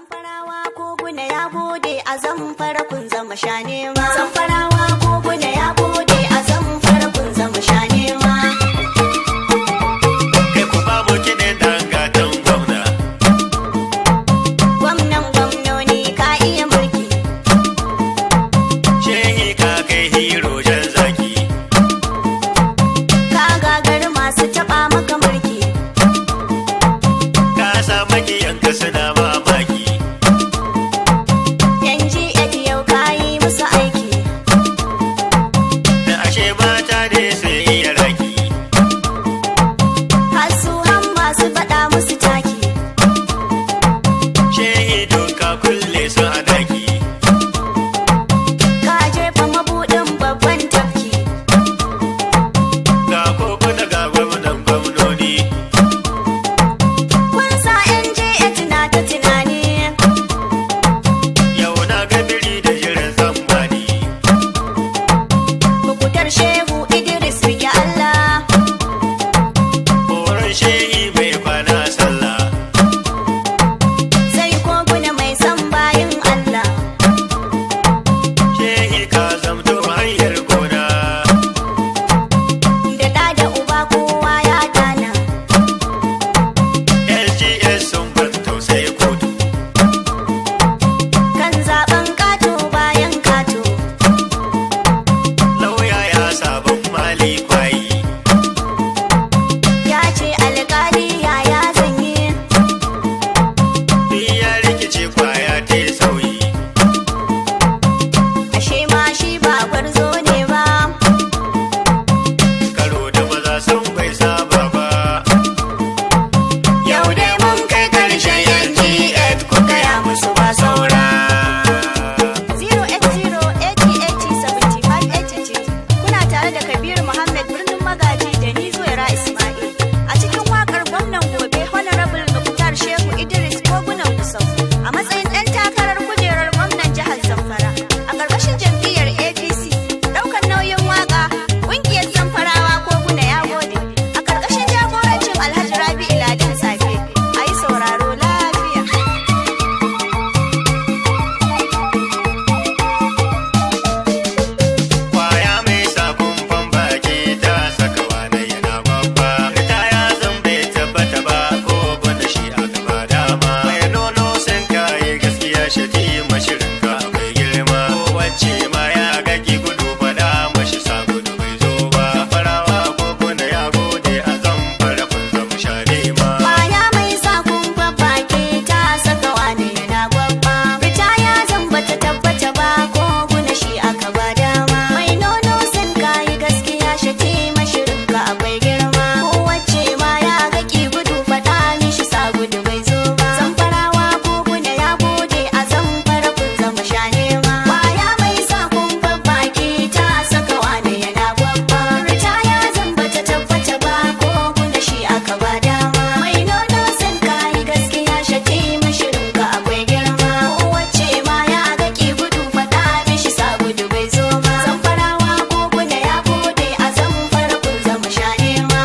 Zamfarawa koguna ya gode a zamfara kun zama sha nema. Zamfarawa koguna ya gode a zamfara kun zama sha nema. Kai ku ba mu kiɗin dangatan gwamna. Gwamnan gwamnoni ka iya mulki. Shehi ka kai hero jan zaki. Ka gagari masu taɓa maka mulki. Ka sa makiyanka suna mamaki. Yan jiya yau ka yi musu aiki. Da ashe mata ne sai iya raki. Har su han masu faɗa musu taki. Shehi doka kulle su a daki. Ka jefa mabuɗin babban tafki. Ga koko daga gwamnan gwamnoni. Kun sa yan jiya tuna ta tunani. Yau na ga biri da jiran zambani. Bukutar Shehu Idris rike Allah. Horon shehi bai kwana sallah. Sai koguna mai son bayin Allah. Shehi ka zamto hanyar gona. Da ɗa da uba kowa ya dana. LGS sun ban tausayi kotu. Kan zaben kato bayan kato. Lauya ya sabon mali kwayi. Ya ce alƙali yaya zanyi. Ya rikice kwaya ta yi sauyi. Ashe ma shi ba gwarzo ne ba. Karo da maza sun bai saba ba. Yau dai mun kai ƙarshen yanki 8 ku gaya musu ba saura. 080807582 kuna tare da Kabiru Muhammad birnin Magaji da ni Zuwaira Ismail a cikin wakar gwamnan gobe Honorable Muktar Shehu Idris Kogunan Kusau a matsayin ɗan takarar kujerar gwamnan jihar Zamfara a ƙarƙashin jam'iyyar APC ɗaukar nauyin waka ƙungiyar Zamfarawa Koguna ya gode a ƙarƙashin jagorancin Alhaji Rabi'u Ladin Safe a yi sauraro lafiya. Kwaya mai sabon baki ta saka wane yana babba. Ta ya zan bai tabbata ba ko gwanda shi a gaba dama. Mai nono sun kayi gaskiya shati mashirin ka akwai girma. Wacce ma ya gaki gudu faɗa mashi sa gudu bai zo ba. Farawa ko gwanda ya gode a zamfara kun zama sha nema. Kwaya mai sa kumfa baki ta saka wane yana gwabba. Fita ya zan bata tabbata ba ko guna shi aka ba dama. Mai nono sun kayi gaskiya shati mashirin ka akwai girma. Kowace ma ya gaki gudu faɗa mishi sa gudu bai zo ba. Zamfarawa ko guna ya gode a zamfara kun zama sha nema. Kwaya mai sa kumfa baki ta saka wane yana gwabba. Fita ya zan bata tabbata ba ko guna shi aka ba dama. Mai nono sun kayi gaskiya shati mashirin ka akwai girma. Kowace ma ya gaki gudu faɗa mishi sa gudu bai zo ba. Zamfarawa ko guna ya gode a zamfara kun zama sha nema.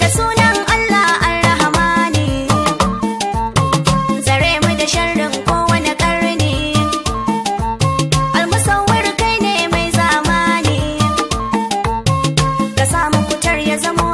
Da sunan Allah Ar-Rahmani, zare mu da sharrin kowane ƙarni. Almusawwir kai ne mai zamani, ka samu kutar ya zamo